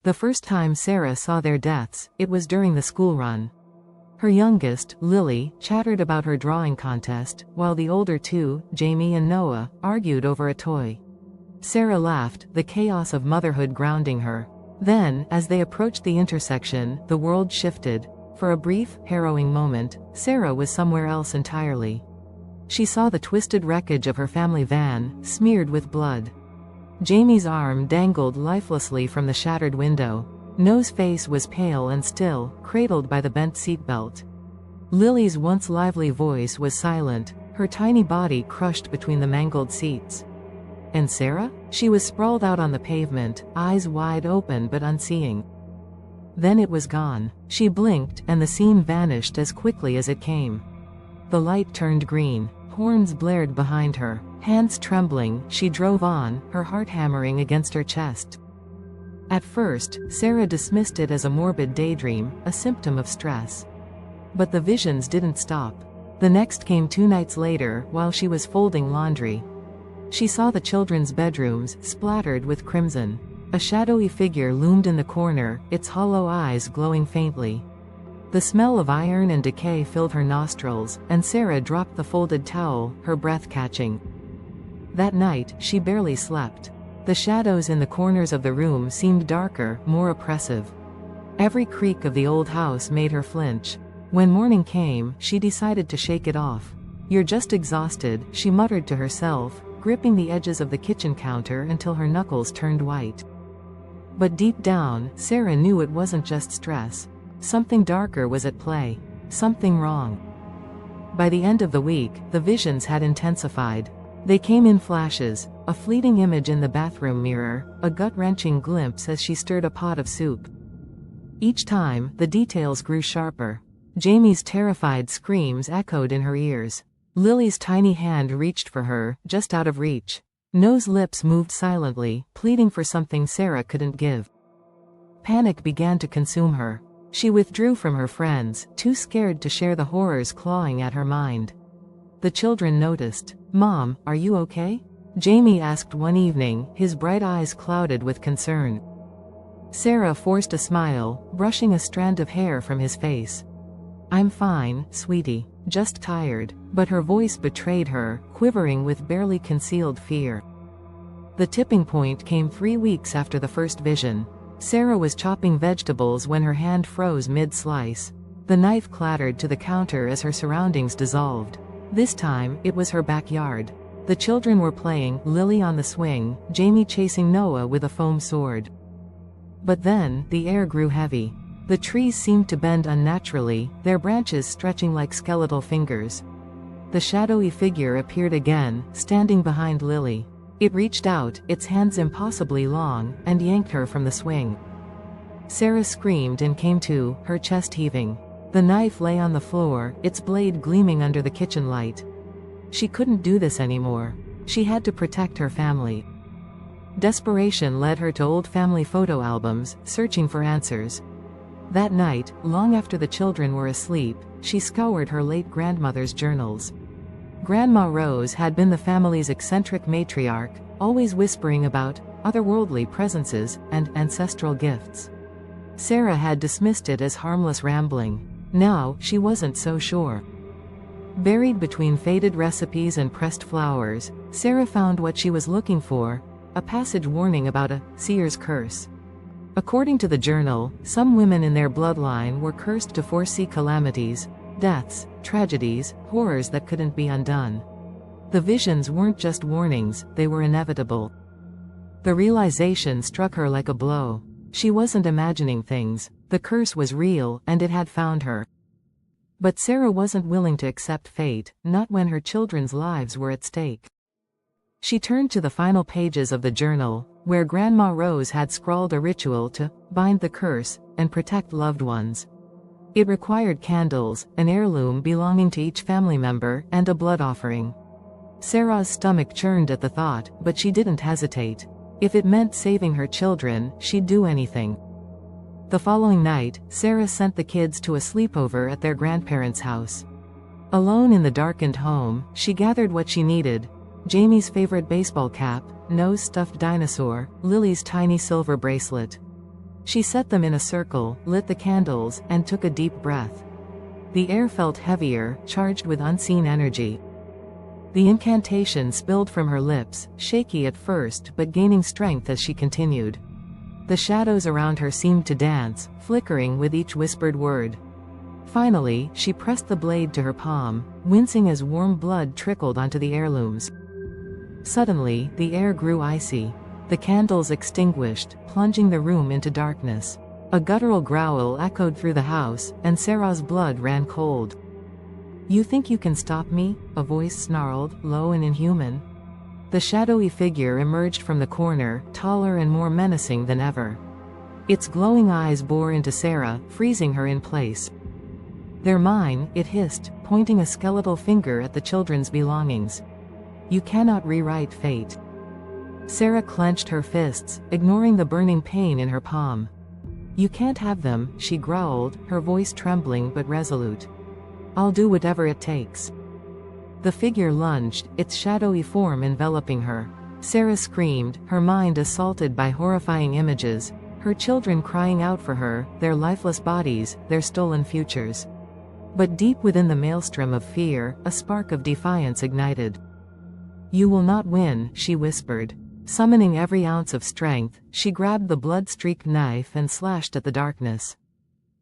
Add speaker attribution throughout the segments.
Speaker 1: The first time Sarah saw their deaths, it was during the school run. Her youngest, Lily, chattered about her drawing contest, while the older two, Jamie and Noah, argued over a toy. Sarah laughed, the chaos of motherhood grounding her. Then, as they approached the intersection, the world shifted. For a brief, harrowing moment, Sarah was somewhere else entirely. She saw the twisted wreckage of her family van, smeared with blood. Jamie's arm dangled lifelessly from the shattered window. Noah's face was pale and still, cradled by the bent seatbelt. Lily's once lively voice was silent, her tiny body crushed between the mangled seats. And Sarah? She was sprawled out on the pavement, eyes wide open but unseeing. Then it was gone. She blinked, and the scene vanished as quickly as it came. The light turned green. Horns blared behind her. Hands trembling, she drove on, her heart hammering against her chest. At first, Sarah dismissed it as a morbid daydream, a symptom of stress. But the visions didn't stop. The next came 2 nights later, while she was folding laundry. She saw the children's bedrooms, splattered with crimson. A shadowy figure loomed in the corner, its hollow eyes glowing faintly. The smell of iron and decay filled her nostrils, and Sarah dropped the folded towel, her breath catching. That night, she barely slept. The shadows in the corners of the room seemed darker, more oppressive. Every creak of the old house made her flinch. When morning came, she decided to shake it off. "You're just exhausted," she muttered to herself, gripping the edges of the kitchen counter until her knuckles turned white. But deep down, Sarah knew it wasn't just stress. Something darker was at play. Something wrong. By the end of the week, the visions had intensified. They came in flashes, a fleeting image in the bathroom mirror, a gut-wrenching glimpse as she stirred a pot of soup. Each time, the details grew sharper. Jamie's terrified screams echoed in her ears. Lily's tiny hand reached for her, just out of reach. Noah's lips moved silently, pleading for something Sarah couldn't give. Panic began to consume her. She withdrew from her friends, too scared to share the horrors clawing at her mind. The children noticed. "Mom, are you okay?" Jamie asked one evening, his bright eyes clouded with concern. Sarah forced a smile, brushing a strand of hair from his face. "I'm fine, sweetie. Just tired," but her voice betrayed her, quivering with barely concealed fear. The tipping point came 3 weeks after the first vision. Sarah was chopping vegetables when her hand froze mid-slice. The knife clattered to the counter as her surroundings dissolved. This time, it was her backyard. The children were playing, Lily on the swing, Jamie chasing Noah with a foam sword. But then, the air grew heavy. The trees seemed to bend unnaturally, their branches stretching like skeletal fingers. The shadowy figure appeared again, standing behind Lily. It reached out, its hands impossibly long, and yanked her from the swing. Sarah screamed and came to, her chest heaving. The knife lay on the floor, its blade gleaming under the kitchen light. She couldn't do this anymore. She had to protect her family. Desperation led her to old family photo albums, searching for answers. That night, long after the children were asleep, she scoured her late grandmother's journals. Grandma Rose had been the family's eccentric matriarch, always whispering about otherworldly presences and ancestral gifts. Sarah had dismissed it as harmless rambling. Now, she wasn't so sure. Buried between faded recipes and pressed flowers, Sarah found what she was looking for, a passage warning about a seer's curse. According to the journal, some women in their bloodline were cursed to foresee calamities, deaths, tragedies, horrors that couldn't be undone. The visions weren't just warnings, they were inevitable. The realization struck her like a blow. She wasn't imagining things. The curse was real, and it had found her. But Sarah wasn't willing to accept fate, not when her children's lives were at stake. She turned to the final pages of the journal, where Grandma Rose had scrawled a ritual to bind the curse and protect loved ones. It required candles, an heirloom belonging to each family member, and a blood offering. Sarah's stomach churned at the thought, but she didn't hesitate. If it meant saving her children, she'd do anything. The following night, Sarah sent the kids to a sleepover at their grandparents' house. Alone in the darkened home, she gathered what she needed: Jamie's favorite baseball cap, Noah's stuffed dinosaur, Lily's tiny silver bracelet. She set them in a circle, lit the candles, and took a deep breath. The air felt heavier, charged with unseen energy. The incantation spilled from her lips, shaky at first but gaining strength as she continued. The shadows around her seemed to dance, flickering with each whispered word. Finally, she pressed the blade to her palm, wincing as warm blood trickled onto the heirlooms. Suddenly, the air grew icy. The candles extinguished, plunging the room into darkness. A guttural growl echoed through the house, and Sarah's blood ran cold. "You think you can stop me?" a voice snarled, low and inhuman. The shadowy figure emerged from the corner, taller and more menacing than ever. Its glowing eyes bore into Sarah, freezing her in place. "They're mine," it hissed, pointing a skeletal finger at the children's belongings. "You cannot rewrite fate." Sarah clenched her fists, ignoring the burning pain in her palm. "You can't have them," she growled, her voice trembling but resolute. "I'll do whatever it takes." The figure lunged, its shadowy form enveloping her. Sarah screamed, her mind assaulted by horrifying images, her children crying out for her, their lifeless bodies, their stolen futures. But deep within the maelstrom of fear, a spark of defiance ignited. "You will not win," she whispered. Summoning every ounce of strength, she grabbed the blood-streaked knife and slashed at the darkness.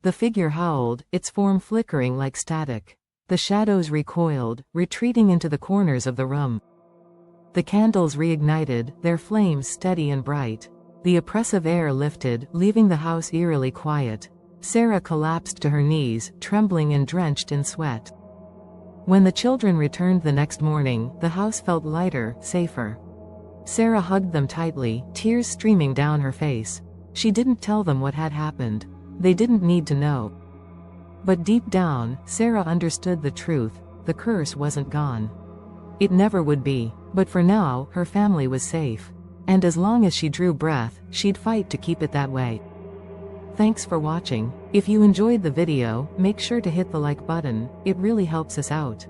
Speaker 1: The figure howled, its form flickering like static. The shadows recoiled, retreating into the corners of the room. The candles reignited, their flames steady and bright. The oppressive air lifted, leaving the house eerily quiet. Sarah collapsed to her knees, trembling and drenched in sweat. When the children returned the next morning, the house felt lighter, safer. Sarah hugged them tightly, tears streaming down her face. She didn't tell them what had happened. They didn't need to know. But deep down, Sarah understood the truth. The curse wasn't gone. It never would be. But for now, her family was safe. And as long as she drew breath, she'd fight to keep it that way. Thanks for watching. If you enjoyed the video, make sure to hit the like button, it really helps us out.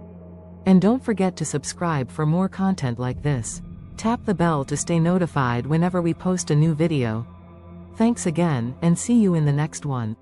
Speaker 1: And don't forget to subscribe for more content like this. Tap the bell to stay notified whenever we post a new video. Thanks again, and see you in the next one.